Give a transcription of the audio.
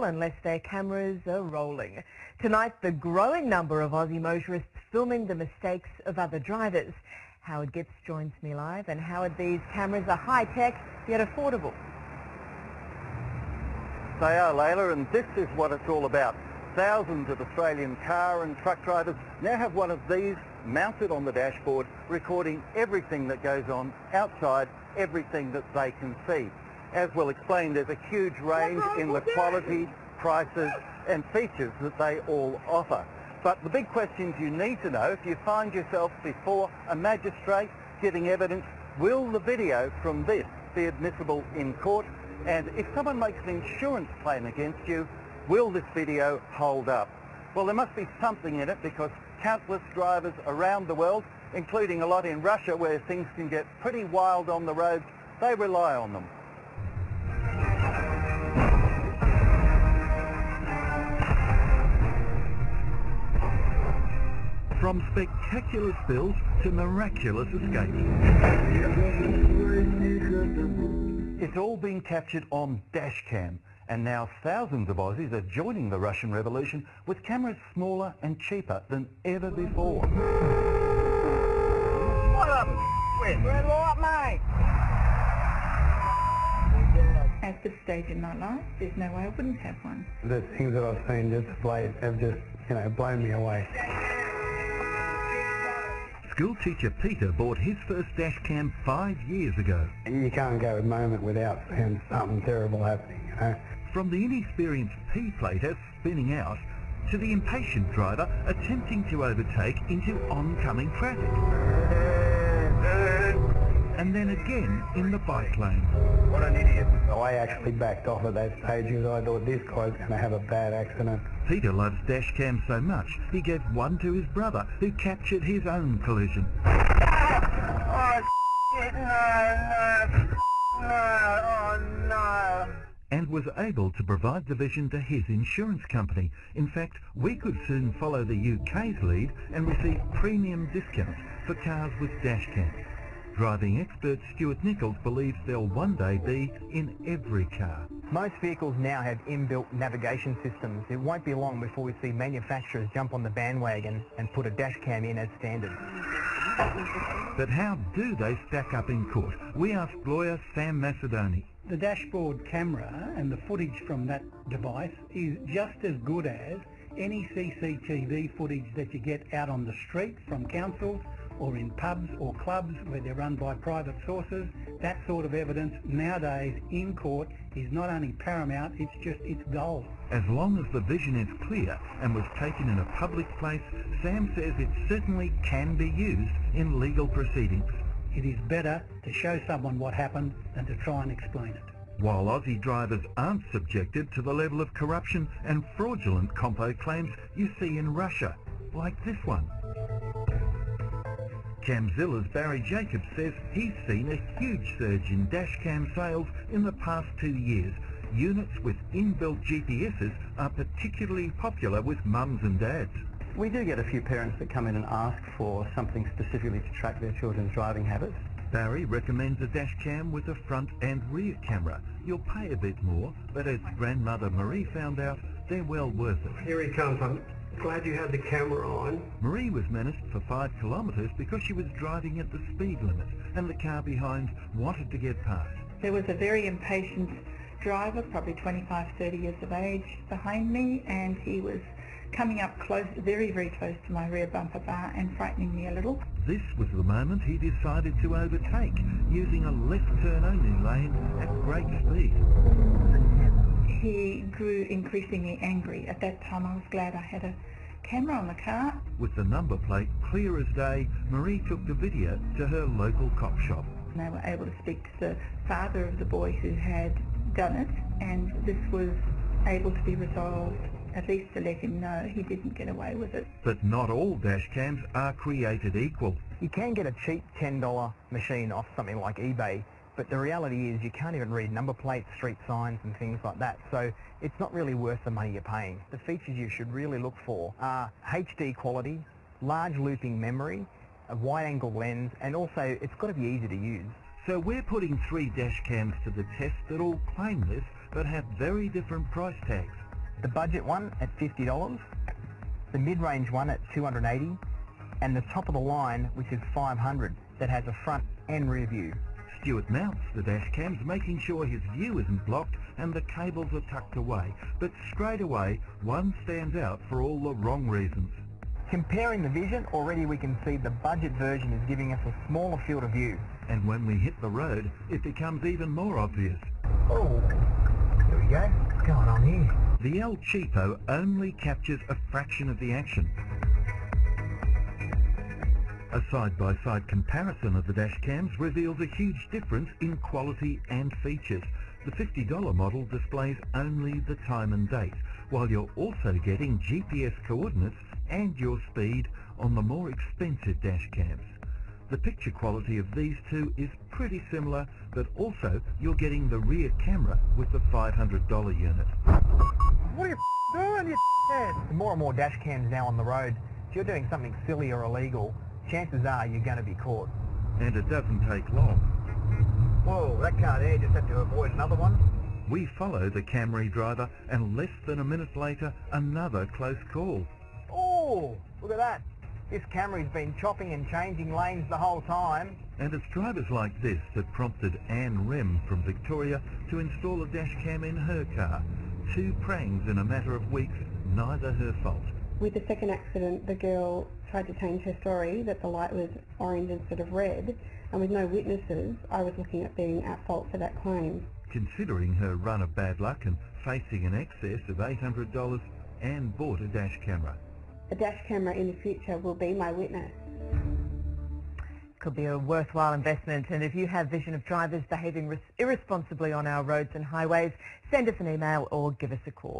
unless their cameras are rolling. Tonight, the growing number of Aussie motorists filming the mistakes of other drivers. Howard Gibbs joins me live. And Howard, these cameras are high-tech yet affordable. They are, Layla, and this is what it's all about. Thousands of Australian car and truck drivers now have one of these mounted on the dashboard, recording everything that goes on outside, everything that they can see. As we'll explain, there's a huge range in the quality, prices and features that they all offer. But the big questions you need to know if you find yourself before a magistrate giving evidence: will the video from this be admissible in court? And if someone makes an insurance claim against you, will this video hold up? Well, there must be something in it, because countless drivers around the world, including a lot in Russia where things can get pretty wild on the roads, they rely on them. From spectacular spills to miraculous escapes. It's all been captured on Dashcam, and now thousands of Aussies are joining the Russian Revolution with cameras smaller and cheaper than ever before. What up, red light, mate? At this stage in my life, there's no way I wouldn't have one. The things that I've seen have just blown me away. School teacher Peter bought his first Dashcam 5 years ago. You can't go a moment without seeing something terrible happening, you know. From the inexperienced P-plater spinning out to the impatient driver attempting to overtake into oncoming traffic. And then again in the bike lane. What an idiot. I actually backed off at that stage because I thought this guy's going to have a bad accident. Peter loves Dashcam so much, he gave one to his brother, who captured his own collision. Oh, shit, no. And was able to provide the vision to his insurance company. In fact, we could soon follow the UK's lead and receive premium discounts for cars with Dashcams. Driving expert Stuart Nichols believes they'll one day be in every car. Most vehicles now have inbuilt navigation systems. It won't be long before we see manufacturers jump on the bandwagon and put a dashcam in as standard. But how do they stack up in court? We asked lawyer Sam Macedoni. The dashboard camera and the footage from that device is just as good as any CCTV footage that you get out on the street from councils or in pubs or clubs where they're run by private sources. That sort of evidence nowadays in court is not only paramount, it's gold. As long as the vision is clear and was taken in a public place, Sam says it certainly can be used in legal proceedings. It is better to show someone what happened than to try and explain it. While Aussie drivers aren't subjected to the level of corruption and fraudulent compo claims you see in Russia, like this one. Camzilla's Barry Jacobs says he's seen a huge surge in dashcam sales in the past 2 years. Units with inbuilt GPSs are particularly popular with mums and dads. We do get a few parents that come in and ask for something specifically to track their children's driving habits. Barry recommends a dashcam with a front and rear camera. You'll pay a bit more, but as grandmother Marie found out, they're well worth it. Here he comes. I'm glad you had the camera on. Marie was menaced for 5 kilometres because she was driving at the speed limit and the car behind wanted to get past. There was a very impatient driver, probably 25, 30 years of age, behind me, and he was coming up close, very, very close to my rear bumper bar and frightening me a little. This was the moment he decided to overtake, using a left turn only lane at great speed. He grew increasingly angry. At that time I was glad I had a camera on the car. With the number plate clear as day, Marie took the video to her local cop shop. And they were able to speak to the father of the boy who had done it, and this was able to be resolved, at least to let him know he didn't get away with it. But not all dashcams are created equal. You can get a cheap $10 machine off something like eBay, but the reality is you can't even read number plates, street signs and things like that, so it's not really worth the money you're paying. The features you should really look for are HD quality, large looping memory, a wide-angle lens, and also it's got to be easy to use. So we're putting 3 dashcams to the test that all claim this but have very different price tags. The budget one at $50, the mid-range one at $280, and the top of the line, which is $500, that has a front and rear view. Stuart mounts the dash cams, making sure his view isn't blocked and the cables are tucked away. But straight away, one stands out for all the wrong reasons. Comparing the vision, already we can see the budget version is giving us a smaller field of view. And when we hit the road, it becomes even more obvious. Oh, here we go. What's going on here? The El Cheapo only captures a fraction of the action. A side-by-side comparison of the dash cams reveals a huge difference in quality and features. The $50 model displays only the time and date, while you're also getting GPS coordinates and your speed on the more expensive dash cams. The picture quality of these two is pretty similar, but also you're getting the rear camera with the $500 unit. What are you doing, you head? More and more dash cams now on the road. If you're doing something silly or illegal, chances are you're going to be caught. And it doesn't take long. Whoa, that car there just had to avoid another one. We follow the Camry driver, and less than a minute later, another close call. Oh, look at that. This Camry's been chopping and changing lanes the whole time. And it's drivers like this that prompted Anne Rem from Victoria to install a dash cam in her car. 2 prangs in a matter of weeks, neither her fault. With the second accident, the girl tried to change her story that the light was orange instead of red, and with no witnesses, I was looking at being at fault for that claim. Considering her run of bad luck and facing an excess of $800, Anne bought a dash camera. A dash camera in the future will be my witness. Could be a worthwhile investment, and if you have vision of drivers behaving irresponsibly on our roads and highways, send us an email or give us a call.